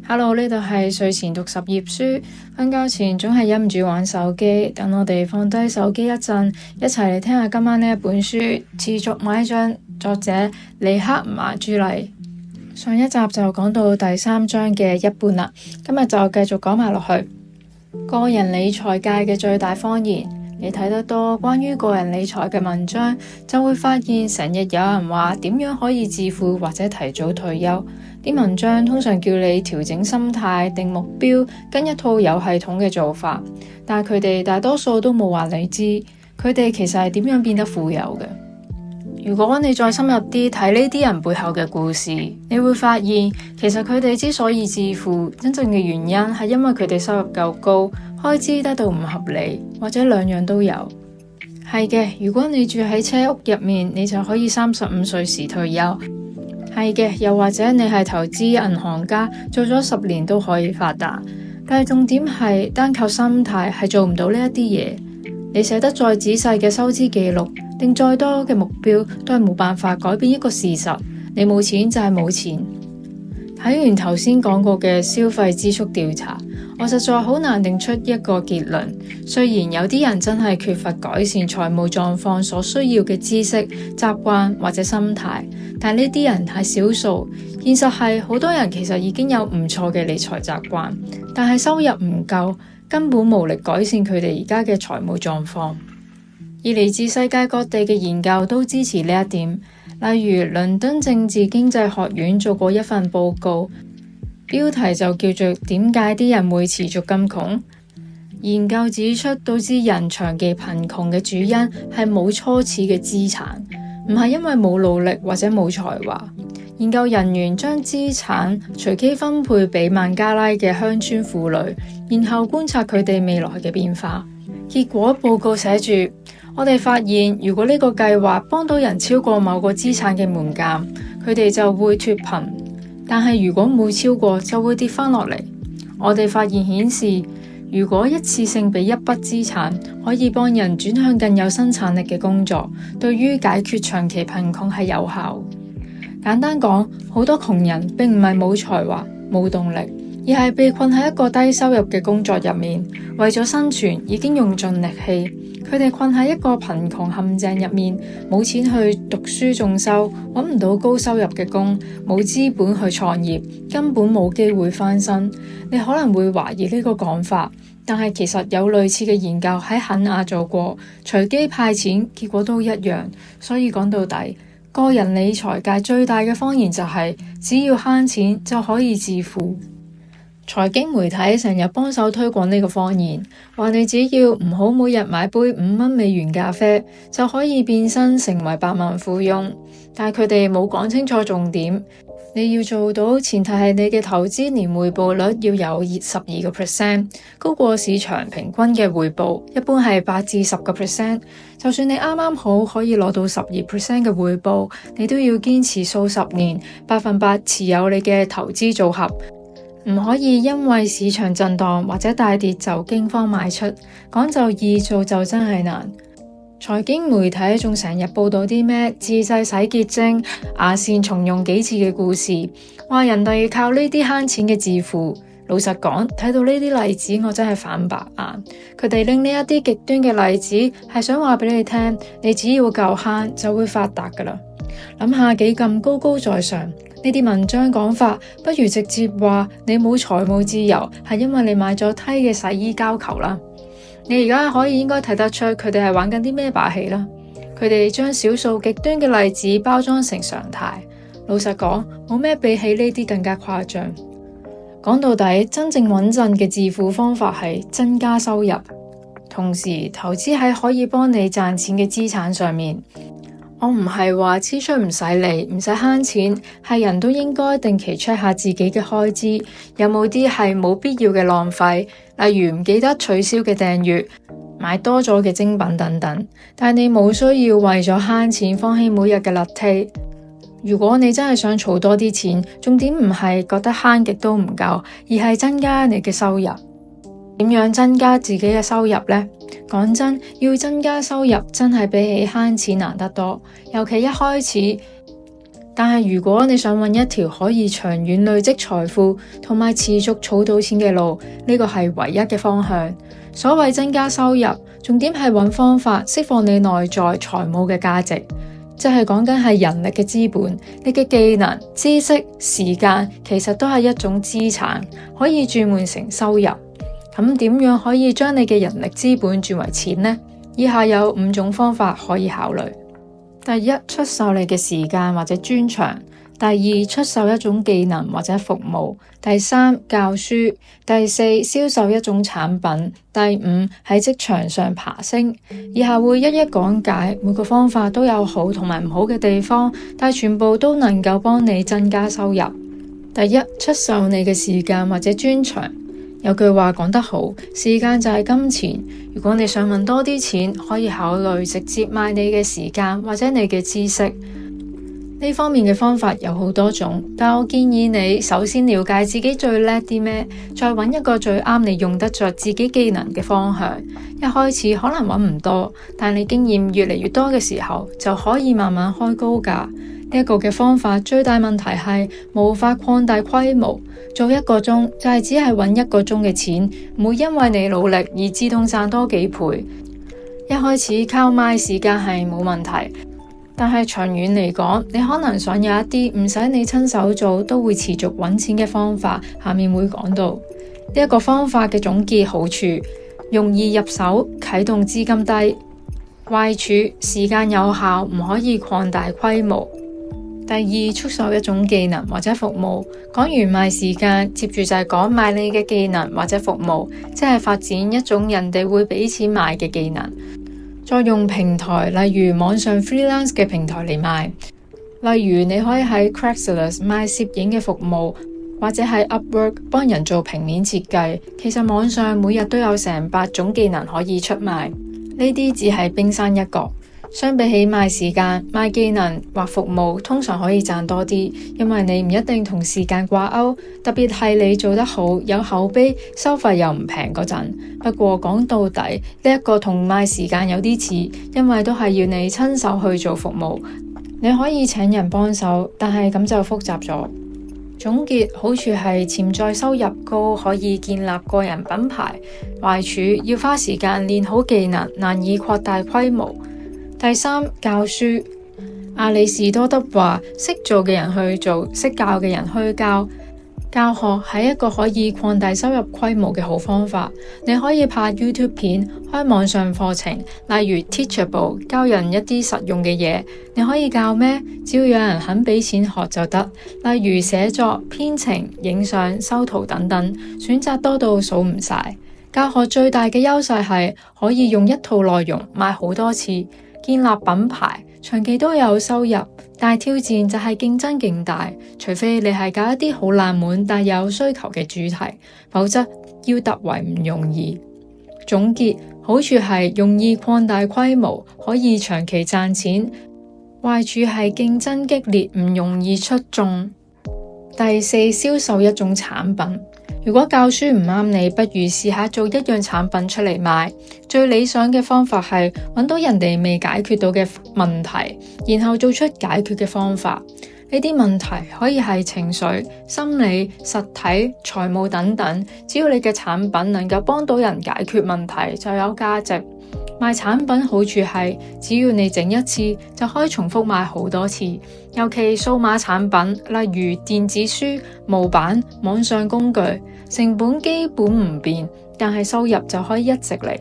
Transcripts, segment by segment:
Hello，呢度係睡前讀10頁書。瞓覺前總係忍唔住玩手機，等我哋放低手機一陣，一齊嚟聽下今晚呢一本書。持續買進，作者尼克馬朱麗。上一集就講到第3章嘅一半啦，今日就繼續講埋落去。個人理財界嘅最大謊言。你睇得多關於個人理財嘅文章，就會發現成日有人話點樣可以致富或者提早退休。啲文章通常叫你調整心態、定目標，跟一套有系統嘅做法。但係佢哋大多數都冇話你知，佢哋其實係點樣變得富有嘅。如果你再深入啲睇呢啲人背後嘅故事，你會發現其實佢哋之所以致富，真正嘅原因係因為佢哋收入夠高，開支得到唔合理，或者兩樣都有。係嘅，如果你住喺車屋入面，你就可以35歲時退休。係嘅，又或者你係投資銀行家，做咗10年都可以發達。但係重點係單靠心態係做唔到呢一啲嘢。你寫得再仔細嘅收支記錄，定再多嘅目標，都係冇辦法改變一個事實，你冇錢就係冇錢。睇完頭先講過嘅消費支出調查，我實在好難定出一個結論。雖然有啲人真係缺乏改善財務狀況所需要嘅知識、習慣或者心態，但呢啲人係少數。現實係好多人其實已經有唔錯嘅理財習慣，但係收入唔夠，根本無力改善佢哋而家嘅財務狀況。而嚟自世界各地嘅研究都支持呢一點。例如倫敦政治經濟學院做過一份報告，標題就叫做點解啲人會持續咁窮。研究指出，導致人長期貧窮嘅主因係冇初始嘅資產，唔係因為冇努力或者冇才華。研究人員將資產隨機分配俾孟加拉嘅鄉村婦女，然後觀察佢哋未來嘅變化。結果報告寫住，我哋發現，如果呢個計劃幫到人超過某個資產嘅門檻，佢哋就會脫貧；但係如果冇超過，就會跌翻落嚟。我哋發現顯示，如果一次性俾一筆資產，可以幫人轉向更有生產力嘅工作，對於解決長期貧窮係有效。簡單講，好多窮人並唔係冇才華、冇動力，而係被困喺一個低收入嘅工作入面，為咗生存已經用盡力氣。佢哋困喺一個貧窮陷阱入面，冇錢去讀書進修，揾唔到高收入嘅工，冇資本去創業，根本冇機會翻身。你可能會懷疑呢個講法，但係其實有類似嘅研究喺肯亞做過，隨機派錢，結果都一樣。所以講到底，個人理財界最大嘅謊言就係，只要慳錢就可以致富。財經媒體成日幫手推廣呢個謊言，話你只要唔好每日買杯$5咖啡，就可以變身成為百萬富翁。但係佢哋冇講清楚重點，你要做到，前提係你嘅投資年回報率要有12%，高過市場平均嘅回報，一般係8至10%。就算你啱啱好可以攞到12% 嘅回報，你都要堅持數十年，100%持有你嘅投資組合。唔可以因為市場震盪或者大跌就驚慌賣出，講就易，做就真係難。財經媒體仲成日報道啲咩自製洗潔精、牙線重用幾次嘅故事，話人哋靠呢啲慳錢嘅致富。老實講，睇到呢啲例子我真係反白眼。佢哋拎呢一啲極端嘅例子係想話俾你聽，你只要夠慳就會發達噶啦。諗下幾咁高高在上。呢啲文章講法，不如直接話你冇財務自由，係因為你買咗梯嘅洗衣膠球啦。你而家可以應該睇得出佢哋係玩緊啲咩把戲啦。佢哋將少數極端嘅例子包裝成常態。老實講，冇咩比起呢啲更加誇張。講到底，真正穩陣嘅致富方法係增加收入，同時投資喺可以幫你賺錢嘅資產上面。我唔係話支出唔使理，唔使慳錢，係人都應該定期 check 下自己嘅開支，有冇啲係冇必要嘅浪費，例如唔記得取消嘅訂閱、買多咗嘅精品等等。但你冇需要為咗慳錢放棄每日嘅邋遢。如果你真係想儲多啲錢，重點唔係覺得慳極都唔夠，而係增加你嘅收入。點樣增加自己嘅收入呢？講真，要增加收入真係比起慳錢難得多。尤其一開始，但係如果你想揾一條可以長遠累積財富同埋持續儲到錢嘅路，呢個係唯一嘅方向。所謂增加收入，重點係揾方法釋放你內在財務嘅價值，即係講緊係人力嘅資本，你嘅技能、知識、時間，其實都係一種資產，可以轉換成收入。咁點樣可以將你嘅人力資本轉為錢呢？以下有5種方法可以考慮。第一，出售你嘅時間或者專長；第二，出售一種技能或者服務；第三，教書；第四，銷售一種產品；第五，喺職場上爬升。以下會一一講解，每個方法都有好同埋唔好嘅地方，但全部都能夠幫你增加收入。第一，出售你嘅時間或者專長。有句話講得好，時間就係金錢。如果你想揾多啲錢，可以考慮直接賣你嘅時間或者你嘅知識。呢方面嘅方法有好多種，但我建議你首先了解自己最叻啲咩，再揾一個最啱你用得着自己技能嘅方向。一開始可能揾唔多，但你經驗越嚟越多嘅時候，就可以慢慢開高價。呢一個嘅方法最大問題係無法擴大規模，做1個鐘就係只係揾1個鐘嘅錢，唔會因為你努力而自動賺多幾倍。一開始靠賣時間係冇問題，但係長遠嚟講，你可能想有一啲唔使你親手做都會持續揾錢嘅方法。下面會講到呢一個方法嘅總結好處：容易入手，啟動資金低；壞處，時間有效，唔可以擴大規模。第二，出售一種技能或者服務。講完賣時間，接住就係講賣你嘅技能或者服務，即係發展一種人哋會俾錢買嘅技能。再用平台，例如網上 freelance 嘅平台嚟賣。例如你可以喺 Craigslist 賣攝影嘅服務，或者喺 Upwork 幫人做平面設計。其實網上每日都有成8種技能可以出賣，呢啲只係冰山一角。相比起賣時間，賣技能或服務通常可以賺多啲，因為你唔一定同時間掛鈎，特別係你做得好、有口碑、收費又唔平嗰陣。不過講到底，呢一個同賣時間有啲似，因為都係要你親手去做服務。你可以請人幫手，但係咁就複雜咗。總結，好處係潛在收入高，可以建立個人品牌；壞處，要花時間練好技能，難以擴大規模。第三，教書。亞里士多德話：識做嘅人去做，識教嘅人去教。教學係一個可以擴大收入規模嘅好方法。你可以拍 YouTube 片，開網上課程，例如 Teachable， 教人一啲實用嘅嘢。你可以教咩？只要有人肯俾錢學就得。例如寫作、編程、影相、修圖等等，選擇多到數唔晒。教學最大嘅優勢係可以用一套內容賣好多次。建立品牌，長期都有收入，但係挑戰就係競爭勁大，除非你係搞一啲好冷門但有需求嘅主題，否則要突圍唔容易。總結，好處係容易擴大規模，可以長期賺錢；壞處係競爭激烈，唔容易出眾。第四，銷售一種產品。如果教書唔啱你，不如試下做一樣產品出嚟賣。最理想嘅方法係揾到人哋未解決到嘅問題，然後做出解決嘅方法。呢啲問題可以係情緒、心理、實體、財務等等。只要你嘅產品能夠幫到人解決問題，就有價值。賣產品好處係，只要你整一次，就可以重複賣好多次。尤其數碼產品，例如電子書、模板、網上工具，成本基本唔變，但係收入就可以一直嚟。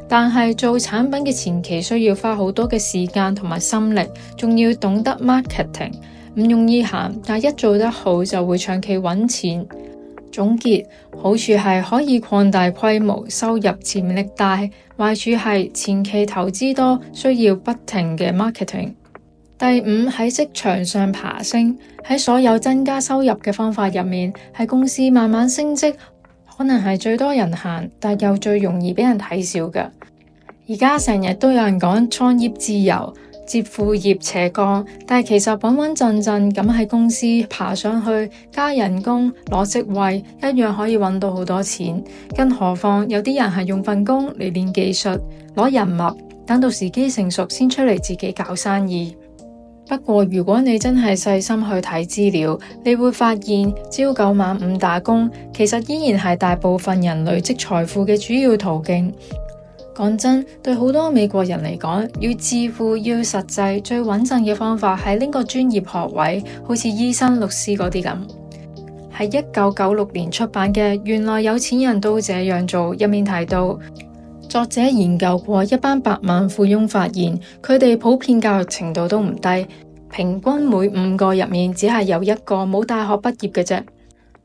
但係做產品嘅前期需要花好多嘅時間同埋心力，仲要懂得 marketing， 唔容易行，但一做得好就會長期揾錢。總結，好處係可以擴大規模，收入潛力大；壞處係前期投資多，需要不停嘅 marketing。第五，喺職場上爬升。喺所有增加收入嘅方法入面，喺公司慢慢升職，可能係最多人行，但又最容易俾人睇小嘅。而家成日都有人講創業自由、接副業斜槓，但係其實穩穩陣陣咁喺公司爬上去，加人工、攞職位，一樣可以揾到好多錢。更何況有啲人係用份工嚟練技術、攞人脈，等到時機成熟先出嚟自己搞生意。不過如果你真係細心去睇資料，你會發現朝九晚五打工其實依然係大部分人累積財富嘅主要途徑。講真，對好多美國人嚟講，要致富要實際最穩陣嘅方法係拎個專業學位，好似醫生、律師嗰啲咁。喺1996年出版嘅《原來有錢人都這樣做》入面提到，作者研究過一班百萬富翁，發現佢哋普遍教育程度都唔低，平均每5個入面只係有1個冇大學畢業嘅啫。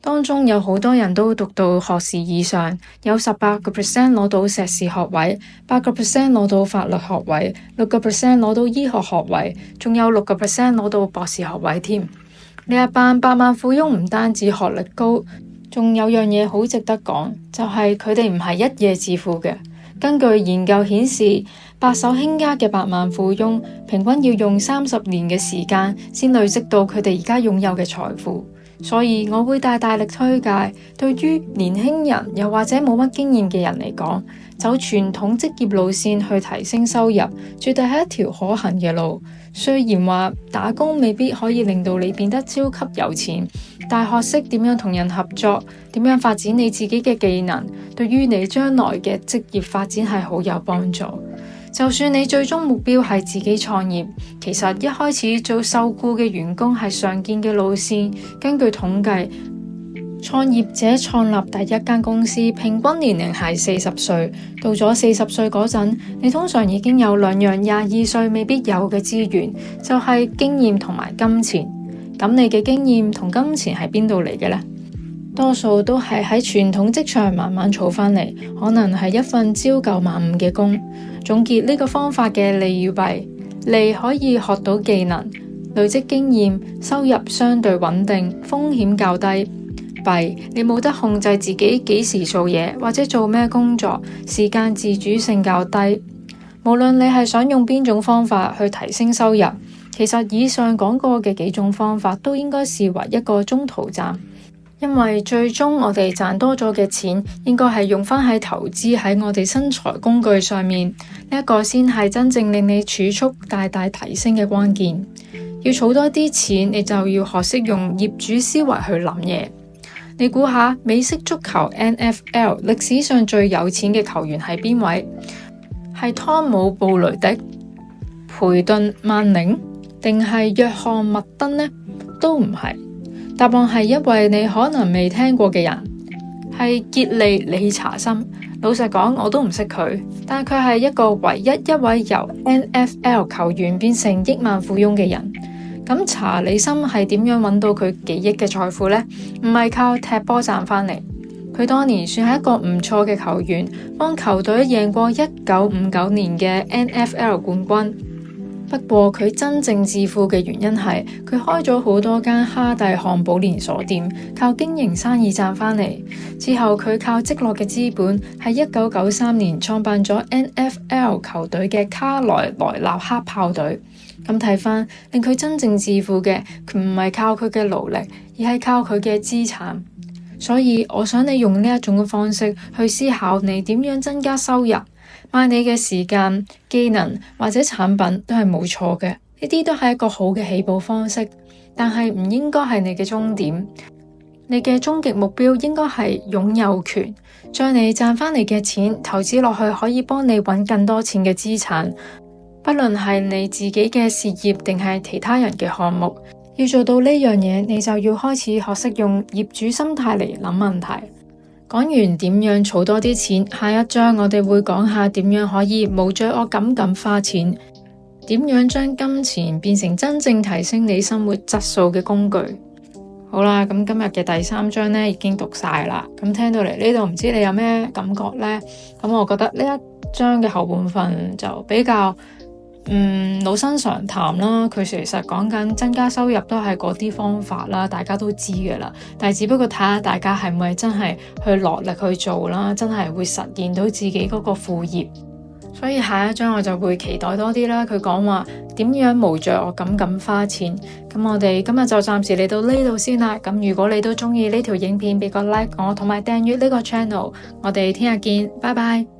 當中有好多人都讀到學士以上，有18% 攞到碩士學位，8% 攞到法律學位，6% 攞到醫學學位，仲有6% 攞到博士學位添。呢一班百萬富翁唔單止學歷高，仲有樣嘢好值得講，就係佢哋唔係一夜致富嘅。根據研究顯示，白手興家嘅百萬富翁平均要用30年嘅時間先累積到佢哋而家擁有嘅財富。所以我會大力推介，對於年輕人又或者冇乜經驗嘅人嚟講，走傳統職業路線去提升收入，絕對係一條可行嘅路。雖然話打工未必可以令到你變得超級有錢，但學識點樣同人合作，點樣發展你自己嘅技能，對於你將來嘅職業發展係好有幫助。就算你最終目標係自己創業，其實一開始做受僱嘅員工係常見嘅路線。根據統計，創業者創立第一間公司平均年齡係40歲，到咗40歲嗰陣，你通常已經有2樣22歲未必有嘅資源，就係經驗同埋金錢。咁你嘅經驗同金錢係邊度嚟嘅呢？多數都係喺傳統職場慢慢儲返嚟，可能係一份朝九晚五嘅工。總結呢個方法嘅利與弊：利可以學到技能，累積經驗，收入相對穩定，風險較低；弊你冇得控制自己幾時做嘢或者做咩工作，時間自主性較低。無論你係想用邊種方法去提升收入，其實以上講過嘅幾種方法都應該視為一個中途站。因為最終我哋賺多咗嘅錢，應該係用返喺投資喺我哋生財工具上面，呢一個先係真正令你儲蓄大大提升嘅關鍵。要儲多啲錢，你就要學識用業主思維去諗嘢。你估下美式足球 NFL 歷史上最有錢嘅球員係邊位？係湯姆布雷迪、培頓曼寧，定係約翰麥登呢？都唔係。答案係一位你可能未聽過嘅人，係傑利理查森。老實講，我都唔識佢，但佢係一個唯一一位由 NFL 球員變成億萬富翁嘅人。咁查理森係點樣揾到佢幾億嘅財富呢？唔係靠踢波賺返嚟。佢當年算係一個唔錯嘅球員，幫球隊贏過1959年嘅 NFL 冠軍。不過佢真正致富嘅原因係佢開咗好多間哈蒂漢堡連鎖店，靠經營生意賺返嚟。之後佢靠積落嘅資本，喺1993年創辦咗 NFL 球隊嘅卡萊萊納克炮隊。咁睇返，令佢真正致富嘅，佢唔係靠佢嘅勞力，而係靠佢嘅資產。所以我想你用呢一種嘅方式去思考你點樣增加收入。賣你嘅時間、技能或者產品都係冇錯嘅，呢啲都係一個好嘅起步方式，但係唔應該係你嘅終點。你嘅終極目標應該係擁有權，將你賺返嚟嘅錢投資落去可以幫你揾更多錢嘅資產，不論係你自己嘅事業定係其他人嘅項目。要做到呢樣嘢，你就要開始學識用業主心態嚟諗問題。講完點樣儲多啲錢，下一章我哋會講下點樣可以無罪惡感咁花錢，點樣將金錢變成真正提升你生活質素嘅工具。好啦，咁今日嘅第3章呢已經讀晒啦。咁聽到嚟呢度，唔知你有咩感覺呢？咁我覺得呢一章嘅後半份就比較老生常談啦。佢其實講緊增加收入都係嗰啲方法啦，大家都知嘅啦。但係只不過睇下大家係咪真係去落力去做啦，真係會實現到自己嗰個副業。所以下一章我就會期待多啲啦。佢講話點樣無罪惡感咁花錢。咁我哋今日就暫時嚟到呢度先啦。咁如果你都中意呢條影片，俾個 like 我，同埋訂閱呢個 channel。我哋聽日見，拜拜。